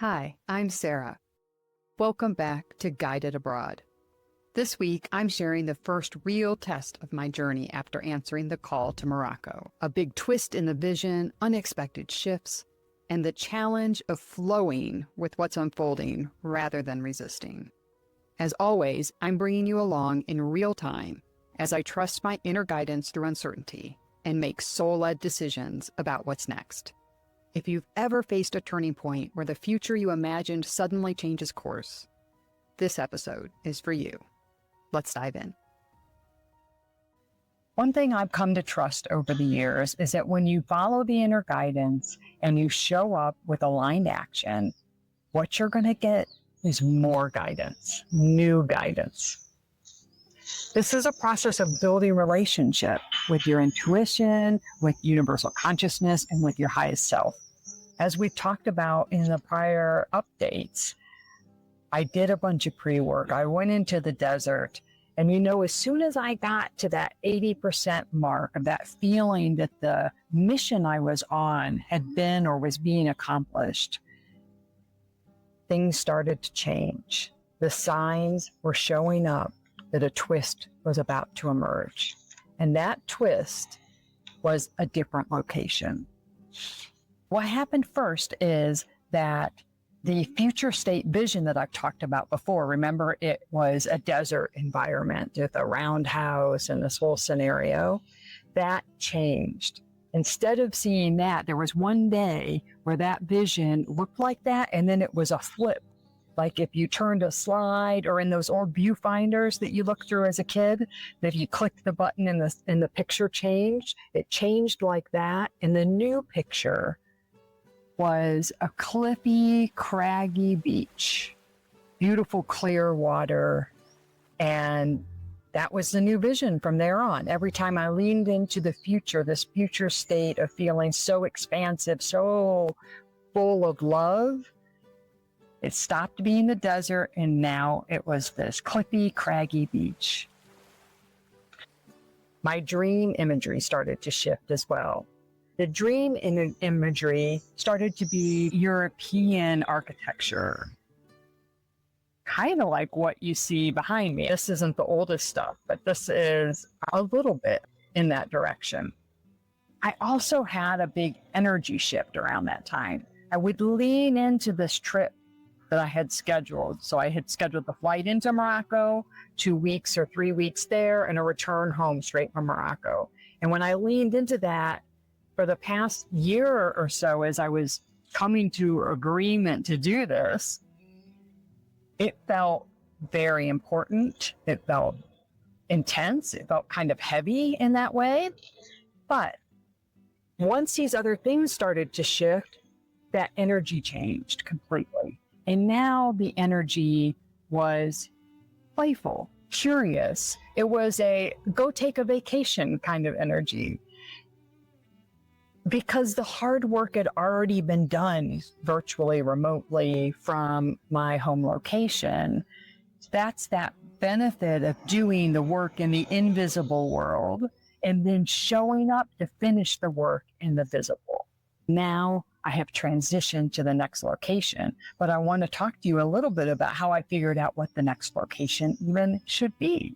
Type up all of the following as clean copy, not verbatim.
Hi, I'm Sarah. Welcome back to Guided Abroad. This week, I'm sharing the first real test of my journey after answering the call to Morocco. A big twist in the vision, unexpected shifts, and the challenge of flowing with what's unfolding rather than resisting. As always, I'm bringing you along in real time as I trust my inner guidance through uncertainty and make soul-led decisions about what's next. If you've ever faced a turning point where the future you imagined suddenly changes course, this episode is for you. Let's dive in. One thing I've come to trust over the years is that when you follow the inner guidance and you show up with aligned action, what you're going to get is more guidance, new guidance. This is a process of building relationship with your intuition, with universal consciousness, and with your highest self. As we've talked about in the prior updates, I did a bunch of pre-work. I went into the desert. And as soon as I got to that 80% mark of that feeling that the mission I was on had been or was being accomplished, things started to change. The signs were showing up that a twist was about to emerge. And that twist was a different location. What happened first is that the future state vision that I've talked about before, remember it was a desert environment with a roundhouse and this whole scenario, that changed. Instead of seeing that, there was one day where that vision looked like that, and then it was a flip. Like if you turned a slide, or in those old viewfinders that you looked through as a kid, that you clicked the button and the picture changed. It changed like that. And the new picture was a cliffy, craggy beach, beautiful clear water. And that was the new vision from there on. Every time I leaned into the future, this future state of feeling so expansive, so full of love, it stopped being the desert, and now it was this cliffy, craggy beach. My dream imagery started to shift as well. The dream imagery started to be European architecture, kind of like what you see behind me. This isn't the oldest stuff, but this is a little bit in that direction. I also had a big energy shift around that time. I would lean into this trip that I had scheduled. So I had scheduled the flight into Morocco, 2 weeks or 3 weeks there, and a return home straight from Morocco. And when I leaned into that, for the past year or so, as I was coming to agreement to do this, it felt very important. It felt intense. It felt kind of heavy in that way. But once these other things started to shift, that energy changed completely. And now the energy was playful, curious. It was a go take a vacation kind of energy. Because the hard work had already been done virtually, remotely from my home location. That's that benefit of doing the work in the invisible world and then showing up to finish the work in the visible. Now I have transitioned to the next location, but I want to talk to you a little bit about how I figured out what the next location even should be.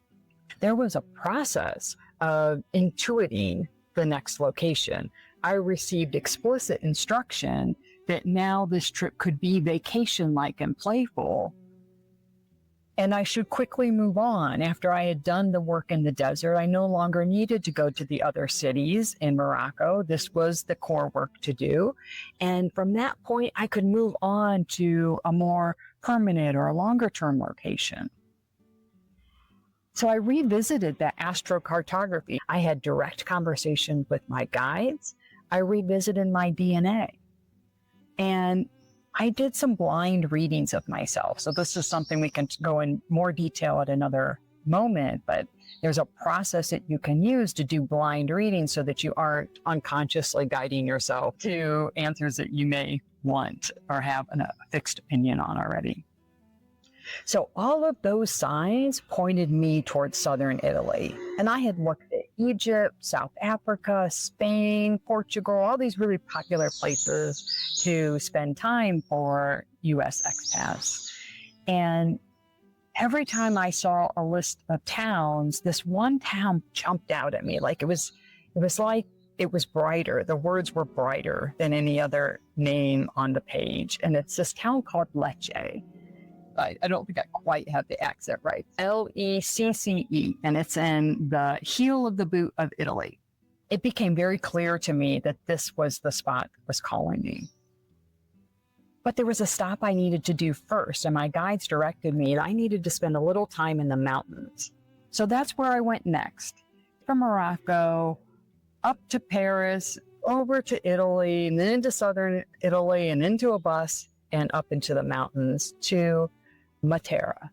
There was a process of intuiting the next location. I received explicit instruction that now this trip could be vacation-like and playful, and I should quickly move on. After I had done the work in the desert, I no longer needed to go to the other cities in Morocco. This was the core work to do. And from that point, I could move on to a more permanent or a longer-term location. So I revisited that astrocartography. I had direct conversations with my guides. I revisited my DNA. And I did some blind readings of myself. So this is something we can go in more detail at another moment, but there's a process that you can use to do blind readings so that you aren't unconsciously guiding yourself to answers that you may want or have a fixed opinion on already. So all of those signs pointed me towards southern Italy. And I had looked at Egypt, South Africa, Spain, Portugal, all these really popular places to spend time for US expats. And every time I saw a list of towns, this one town jumped out at me. Like it was brighter. The words were brighter than any other name on the page. And it's this town called Lecce. I don't think I quite have the accent right. Lecce, and it's in the heel of the boot of Italy. It became very clear to me that this was the spot that was calling me. But there was a stop I needed to do first, and my guides directed me that I needed to spend a little time in the mountains. So that's where I went next. From Morocco, up to Paris, over to Italy, and then into southern Italy, and into a bus, and up into the mountains to Matera.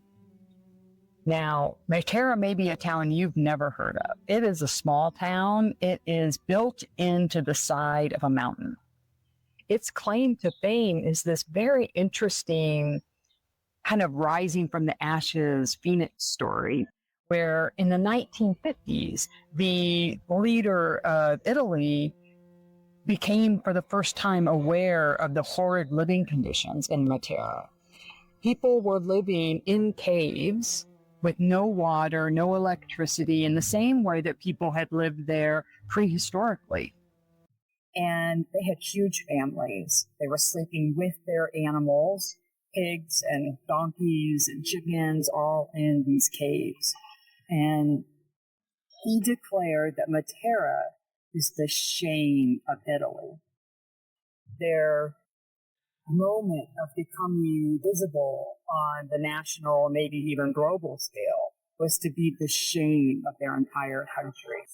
Now, Matera may be a town you've never heard of. It is a small town. It is built into the side of a mountain. Its claim to fame is this very interesting kind of rising from the ashes phoenix story, where in the 1950s, the leader of Italy became for the first time aware of the horrid living conditions in Matera. People were living in caves with no water, no electricity, in the same way that people had lived there prehistorically. And they had huge families. They were sleeping with their animals, pigs and donkeys and chickens, all in these caves. And he declared that Matera is the shame of Italy. Their moment of becoming visible on the national, maybe even global scale, was to be the shame of their entire country.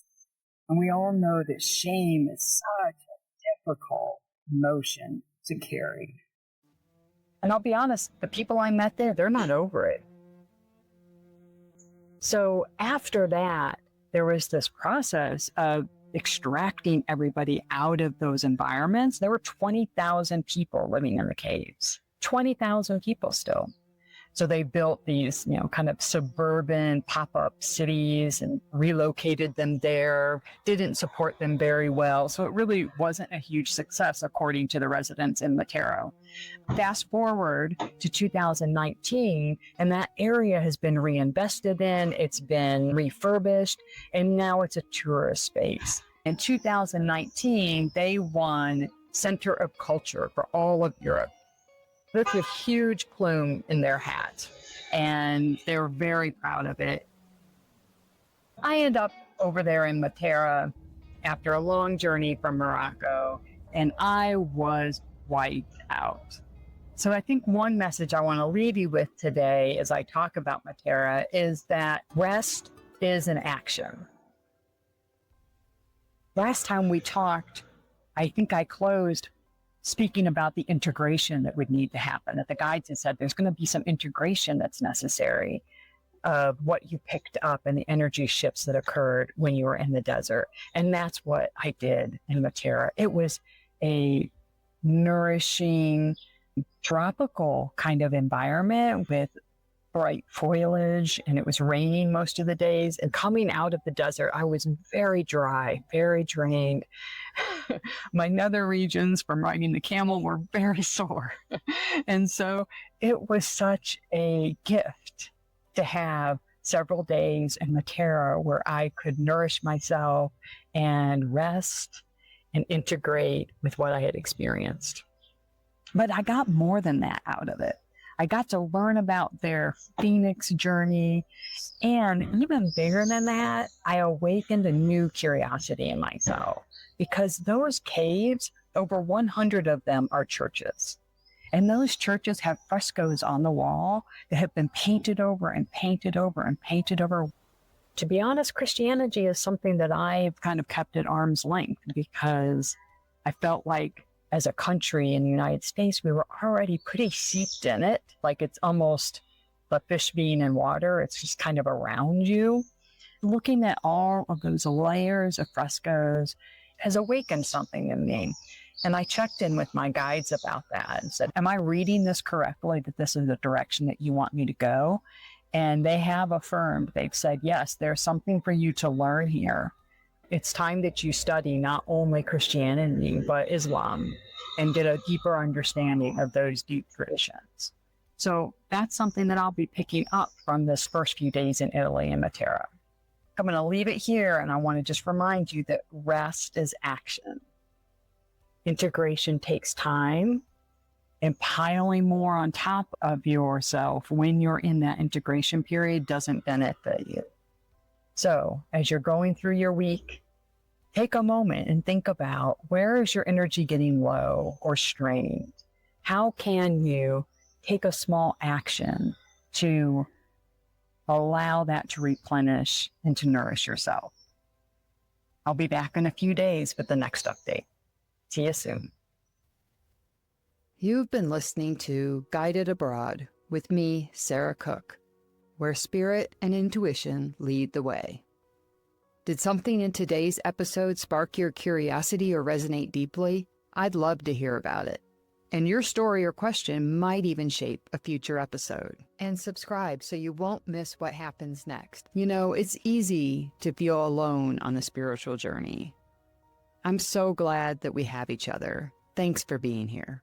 And we all know that shame is such a difficult emotion to carry. And I'll be honest, the people I met there, they're not over it. So after that, there was this process of extracting everybody out of those environments. There were 20,000 people living in the caves, 20,000 people still. So they built these, kind of suburban pop-up cities and relocated them there, didn't support them very well. So it really wasn't a huge success, according to the residents in Matera. Fast forward to 2019, and that area has been reinvested in, it's been refurbished, and now it's a tourist space. In 2019, they won Center of Culture for all of Europe. That's a huge plume in their hat, and they're very proud of it. I end up over there in Matera after a long journey from Morocco, and I was wiped out. So I think one message I want to leave you with today as I talk about Matera is that rest is an action. Last time we talked, I think I closed speaking about the integration that would need to happen, that the guides had said there's going to be some integration that's necessary of what you picked up and the energy shifts that occurred when you were in the desert. And that's what I did in Matera. It was a nourishing, tropical kind of environment with bright foliage, and it was raining most of the days. And coming out of the desert, I was very dry, very drained. My nether regions from riding the camel were very sore. And so it was such a gift to have several days in Matera where I could nourish myself and rest and integrate with what I had experienced. But I got more than that out of it. I got to learn about their Phoenix journey. And even bigger than that, I awakened a new curiosity in myself, because those caves, over 100 of them are churches. And those churches have frescoes on the wall that have been painted over and painted over and painted over. To be honest, Christianity is something that I've kind of kept at arm's length, because I felt like as a country in the United States, we were already pretty seeped in it. Like it's almost the fish being in water. It's just kind of around you. Looking at all of those layers of frescoes has awakened something in me. And I checked in with my guides about that and said, am I reading this correctly, that this is the direction that you want me to go? And they have affirmed, they've said, yes, there's something for you to learn here. it's time that you study not only Christianity, but Islam and get a deeper understanding of those deep traditions. So that's something that I'll be picking up from this first few days in Italy and Matera. I'm going to leave it here, and I want to just remind you that rest is action. Integration takes time, and piling more on top of yourself when you're in that integration period doesn't benefit you. So as you're going through your week, take a moment and think about, where is your energy getting low or strained? How can you take a small action to allow that to replenish and to nourish yourself? I'll be back in a few days with the next update. See you soon. You've been listening to Guided Abroad with me, Sarah Cook, where spirit and intuition lead the way. Did something in today's episode spark your curiosity or resonate deeply? I'd love to hear about it. And your story or question might even shape a future episode. And subscribe so you won't miss what happens next. You know, it's easy to feel alone on the spiritual journey. I'm so glad that we have each other. Thanks for being here.